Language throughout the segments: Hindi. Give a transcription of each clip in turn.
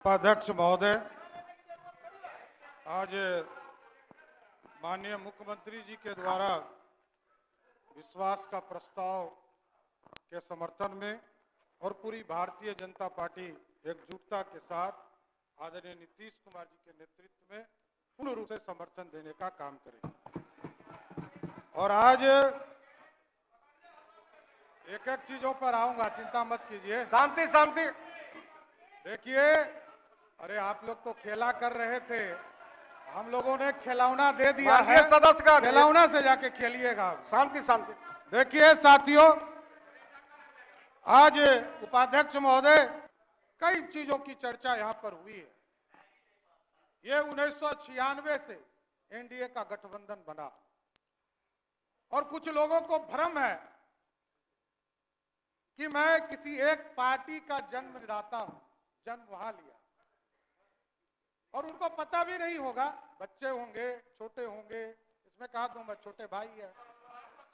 उपाध्यक्ष महोदय, आज माननीय मुख्यमंत्री जी के द्वारा विश्वास का प्रस्ताव के समर्थन में और पूरी भारतीय जनता पार्टी एकजुटता के साथ आदरणीय नीतीश कुमार जी के नेतृत्व में पूर्ण रूप से समर्थन देने का काम करेगी। और आज एक एक चीजों पर आऊंगा, चिंता मत कीजिए। शांति शांति। देखिए, अरे आप लोग तो खेला कर रहे थे, हम लोगों ने खिलौना दे दिया है। सदस्य का खिलौना से जाके खेलिएगा। शांति शांति। देखिए साथियों, आज उपाध्यक्ष महोदय, कई चीजों की चर्चा यहां पर हुई है। ये 1996 से एनडीए का गठबंधन बना और कुछ लोगों को भ्रम है कि मैं किसी एक पार्टी का जन्मदाता हूं, जन्म वहां लिया, और उनको पता भी नहीं होगा। बच्चे होंगे, छोटे होंगे, इसमें कहा दूं मैं छोटे भाई है,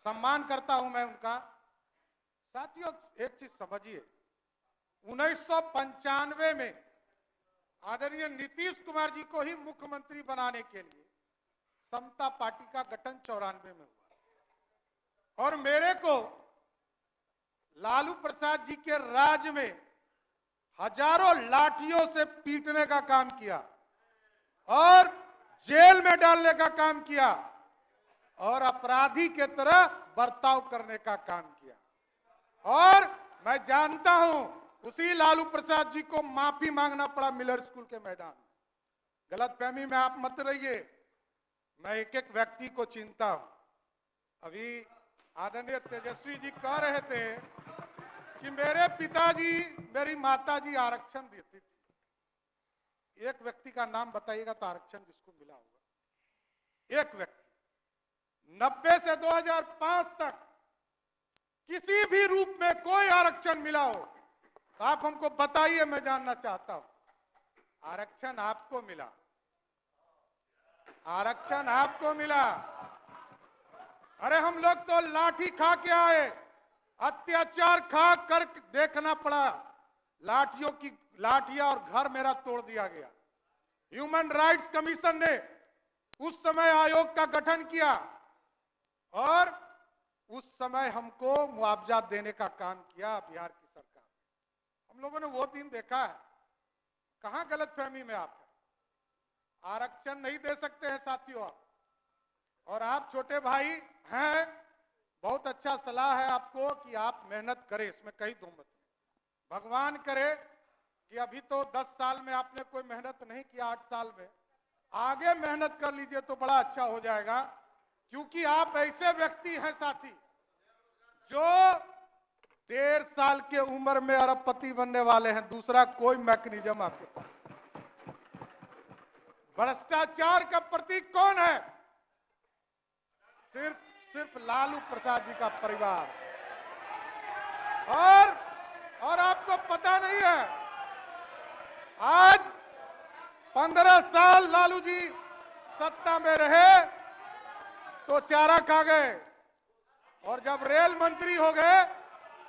सम्मान करता हूं मैं उनका। साथियों, एक चीज समझिए, 1995 में आदरणीय नीतीश कुमार जी को ही मुख्यमंत्री बनाने के लिए समता पार्टी का गठन 94 में हुआ और मेरे को लालू प्रसाद जी के राज में हजारों लाठियों से पीटने का काम किया और जेल में डालने का काम किया और अपराधी के तरह बर्ताव करने का काम किया। और मैं जानता हूं, उसी लालू प्रसाद जी को माफी मांगना पड़ा मिलर स्कूल के मैदान में। गलतफहमी में आप मत रहिए, मैं एक एक व्यक्ति को चिंता हूं। अभी आदरणीय तेजस्वी जी कह रहे थे कि मेरे पिताजी, मेरी माताजी आरक्षण देती थी। एक व्यक्ति का नाम बताइएगा तो आरक्षण जिसको मिला होगा, एक व्यक्ति। 90 से 2005 तक किसी भी रूप में कोई आरक्षण मिला हो तो आप हमको बताइए, मैं जानना चाहता हूं। आरक्षण आपको मिला, आरक्षण आपको मिला। अरे हम लोग तो लाठी खा के आए, अत्याचार खा कर देखना पड़ा, लाठियां और घर मेरा तोड़ दिया गया। ह्यूमन राइट्स कमीशन ने उस समय आयोग का गठन किया और उस समय हमको मुआवजा देने का काम किया बिहार की सरकार ने। हम लोगों ने वो दिन देखा है। कहां गलतफहमी में आप है? आरक्षण नहीं दे सकते हैं साथियों आप। और आप छोटे भाई हैं, बहुत अच्छा सलाह है आपको कि आप मेहनत करें, इसमें कहीं दो मत नहीं। भगवान करे कि अभी तो 10 साल में आपने कोई मेहनत नहीं किया, 8 साल में आगे मेहनत कर लीजिए तो बड़ा अच्छा हो जाएगा। क्योंकि आप ऐसे व्यक्ति हैं साथी जो 1.5 साल के उम्र में अरबपति बनने वाले हैं। दूसरा कोई मैकेनिज्म आपके पास। भ्रष्टाचार का प्रतीक कौन है? सिर्फ लालू प्रसाद जी का परिवार। और आपको पता नहीं है, आज 15 साल लालू जी सत्ता में रहे तो चारा खा गए, और जब रेल मंत्री हो गए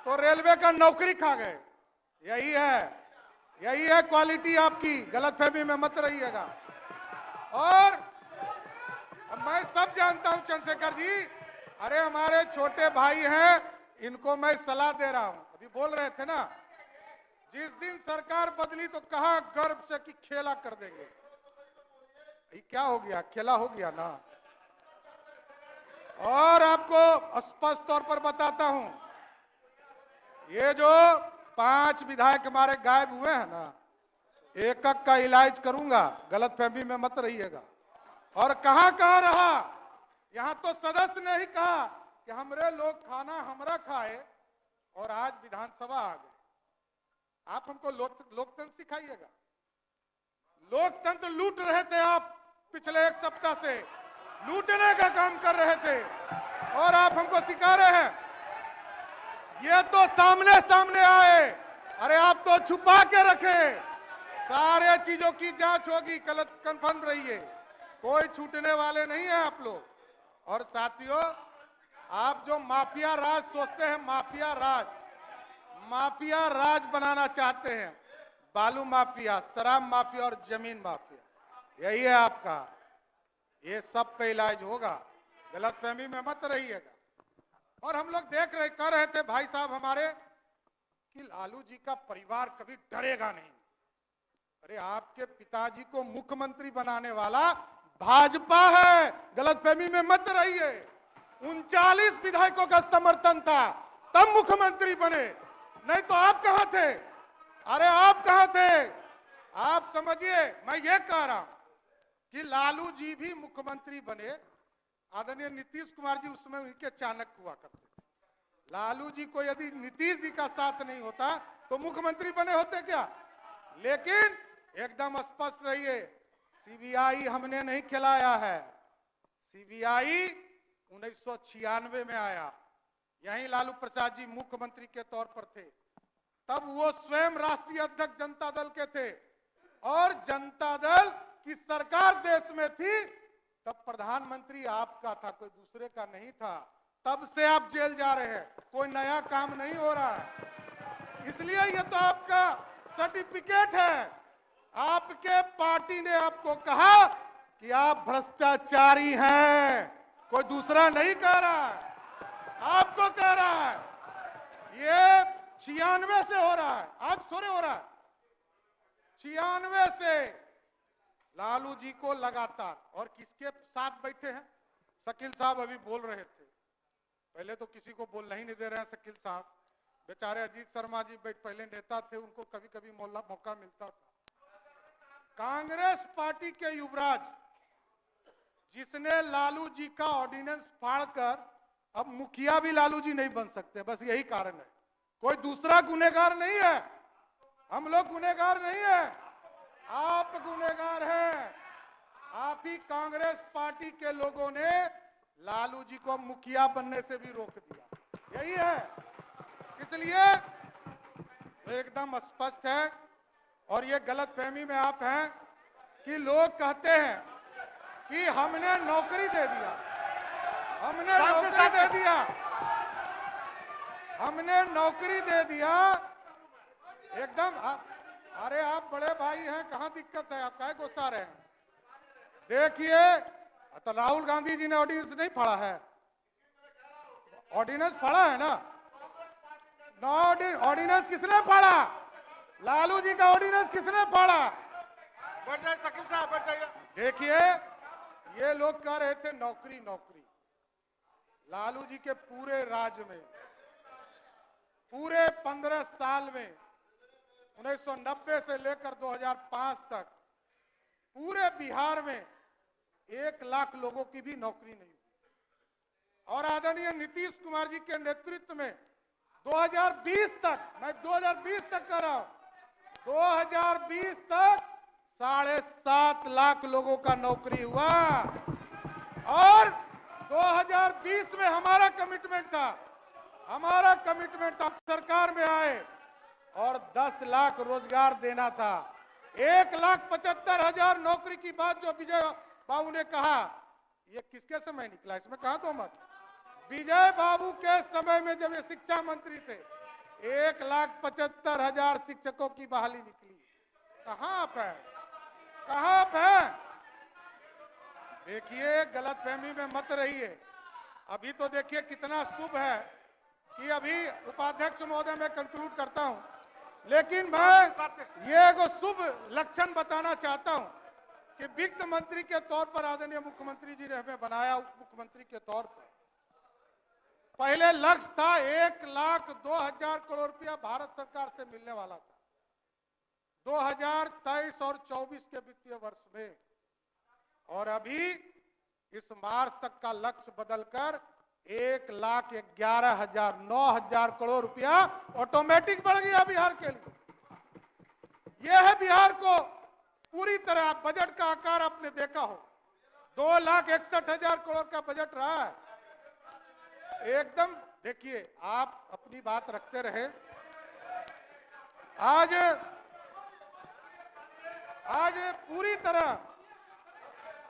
तो रेलवे का नौकरी खा गए। यही है क्वालिटी आपकी। गलतफहमी में मत रहिएगा। और मैं सब जानता हूं चंद्रशेखर जी, अरे हमारे छोटे भाई हैं, इनको मैं सलाह दे रहा हूं। अभी बोल रहे थे ना, जिस दिन सरकार बदली तो कहा गर्व से कि खेला कर देंगे। ये क्या हो गया? खेला हो गया ना। और आपको स्पष्ट तौर पर बताता हूं, ये जो 5 विधायक हमारे गायब हुए हैं ना, एक एक का इलाज करूंगा, गलतफहमी में मत रहिएगा। और कहां रहा? यहां तो सदस्य ने ही कहा कि हमरे लोग खाना हमरा खाए, और आज विधानसभा आ गए। आप हमको लोकतंत्र सिखाइएगा। लोकतंत्र लूट रहे थे आप, पिछले 1 सप्ताह से लूटने का काम कर रहे थे और आप हमको सिखा रहे हैं। ये तो सामने आए, अरे आप तो छुपा के रखे। सारे चीजों की जांच होगी, कंफर्म रहिए, कोई छूटने वाले नहीं है आप लोग। और साथियों, आप जो माफिया राज सोचते हैं, माफिया राज बनाना चाहते हैं, बालू माफिया, शराब माफिया और जमीन माफिया, यही है आपका। ये सब पे इलाज होगा, गलतफहमी में मत रहिएगा। और हम लोग देख रहे कर रहे थे भाई साहब हमारे कि लालू जी का परिवार कभी डरेगा नहीं। अरे आपके पिताजी को मुख्यमंत्री बनाने वाला भाजपा है, गलतफहमी में मत रहिए। 39 विधायकों का समर्थन था तब मुख्यमंत्री बने, नहीं तो आप कहां थे? अरे आप कहां थे? आप समझिए, मैं ये कह रहा हूं कि लालू जी भी मुख्यमंत्री बने। आदरणीय नीतीश कुमार जी उस समय उनके चाणक्य हुआ करते थे। लालू जी को यदि नीतीश जी का साथ नहीं होता तो मुख्यमंत्री बने होते क्या? लेकिन एकदम स्पष्ट रहिए, सीबीआई हमने नहीं खिलाया है। सीबीआई 1996 में आया, यहीं लालू प्रसाद जी मुख्यमंत्री के तौर पर थे। तब वो स्वयं राष्ट्रीय अध्यक्ष जनता दल के थे और जनता दल की सरकार देश में थी। तब प्रधानमंत्री आपका था, कोई दूसरे का नहीं था। तब से आप जेल जा रहे हैं, कोई नया काम नहीं हो रहा है। इसलिए ये तो आपका सर्टिफिकेट है। आपके पार्टी ने आपको कहा कि आप भ्रष्टाचारी हैं, कोई दूसरा नहीं कह रहा है, आपको कह रहा है। ये 96 से हो रहा है, आज थोड़े हो रहा है। 96 से लालू जी को लगातार, और किसके साथ बैठे हैं? शकील साहब अभी बोल रहे थे, पहले तो किसी को बोलना ही नहीं दे रहे हैं शकील साहब। बेचारे अजीत शर्मा जी पहले नेता थे, उनको कभी कभी मौका मिलता था। कांग्रेस पार्टी के युवराज जिसने लालू जी का ऑर्डिनेंस फाड़कर, अब मुखिया भी लालू जी नहीं बन सकते, बस यही कारण है। कोई दूसरा गुनहगार नहीं है, हम लोग गुनहगार नहीं है, आप गुनहगार हैं। आप ही कांग्रेस पार्टी के लोगों ने लालू जी को मुखिया बनने से भी रोक दिया, यही है। इसलिए तो एकदम स्पष्ट है। और ये गलतफहमी में आप हैं कि लोग कहते हैं कि हमने नौकरी दे दिया, हमने नौकरी दे दिया, हमने नौकरी दे दिया। एकदम अरे आप बड़े भाई हैं, कहां दिक्कत है? आप काहे गुस्सा रहे हैं? देखिए, तो राहुल गांधी जी ने ऑर्डिनेंस नहीं फाड़ा है, ऑर्डिनेंस फाड़ा है ना? ऑर्डिनेंस किसने फाड़ा? लालू जी का ऑर्डिनेंस किसने फाड़ा? बैठ जाइए शकील साहब, बैठ जाइए। देखिए, ये लोग कह रहे थे नौकरी नौकरी। लालू जी के पूरे राज में, पूरे 15 साल में, 1990 से लेकर 2005 तक पूरे बिहार में 1 लाख लोगों की भी नौकरी नहीं हुई। और आदरणीय नीतीश कुमार जी के नेतृत्व में 2020 तक, मैं 2020 तक कर रहा हूं, 2020 तक 7.5 लाख लोगों का नौकरी हुआ। और 2020 में हमारा कमिटमेंट था, सरकार में आए और 10 लाख रोजगार देना था। 1,75,000 नौकरी की बात जो विजय बाबू ने कहा, ये किसके समय निकला? इसमें कहां तो मत। विजय बाबू के समय में जब ये शिक्षा मंत्री थे, 1,75,000 शिक्षकों की बहाली निकली। कहां आप है? कहां आप है? देखिए, गलतफहमी में मत रहिए। अभी तो देखिए कितना शुभ है कि अभी उपाध्यक्ष महोदय मैं कंक्लूड करता हूं, लेकिन मैं ये एगो शुभ लक्षण बताना चाहता हूं कि वित्त मंत्री के तौर पर आदरणीय मुख्यमंत्री जी ने हमें बनाया, उप मुख्यमंत्री के तौर पर। पहले लक्ष्य था 1,02,000 करोड़ रुपया भारत सरकार से मिलने वाला था 2023 और 24 के वित्तीय वर्ष में, और अभी इस मार्च तक का लक्ष्य बदलकर 1,11,000 9,000 करोड़ रुपया ऑटोमेटिक बढ़ गया बिहार के लिए। यह है बिहार को पूरी तरह, बजट का आकार आपने देखा हो, 2,61,000 करोड़ का बजट रहा है। एकदम देखिए, आप अपनी बात रखते रहे। आज पूरी तरह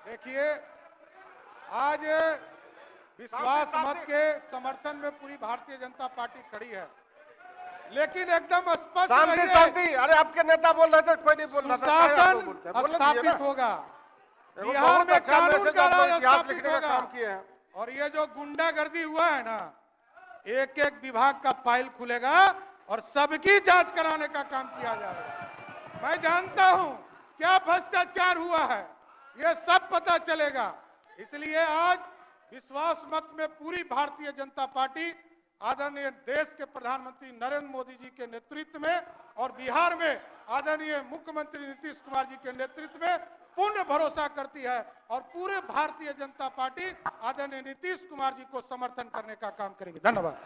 देखिए, आज विश्वास मत के समर्थन में पूरी भारतीय जनता पार्टी खड़ी है। लेकिन एकदम स्पष्ट शांति रहिए, शांति। अरे आपके नेता बोल रहे थे, कोई नहीं बोल रहा था। क्या आप लोग बोलते हैं? सुशासन बोलने दीजिए ना। स्थापित होगा, देखो, बिहार बहुत में अच्छा कानून मैसेज का आप लोग राज इतिहास स्थापित लिखने का होगा। काम किए हैं। और ये जो गुंडागर्दी हुआ है ना, एक एक विभाग का फाइल खुलेगा और सबकी जांच कराने का काम किया जाएगा। मैं जानता हूं क्या भ्रष्टाचार हुआ है, ये सब पता चलेगा। इसलिए आज विश्वास मत में पूरी भारतीय जनता पार्टी आदरणीय देश के प्रधानमंत्री नरेंद्र मोदी जी के नेतृत्व में और बिहार में आदरणीय मुख्यमंत्री नीतीश कुमार जी के नेतृत्व में पूर्ण भरोसा करती है और पूरे भारतीय जनता पार्टी आदरणीय नीतीश कुमार जी को समर्थन करने का काम करेगी। धन्यवाद।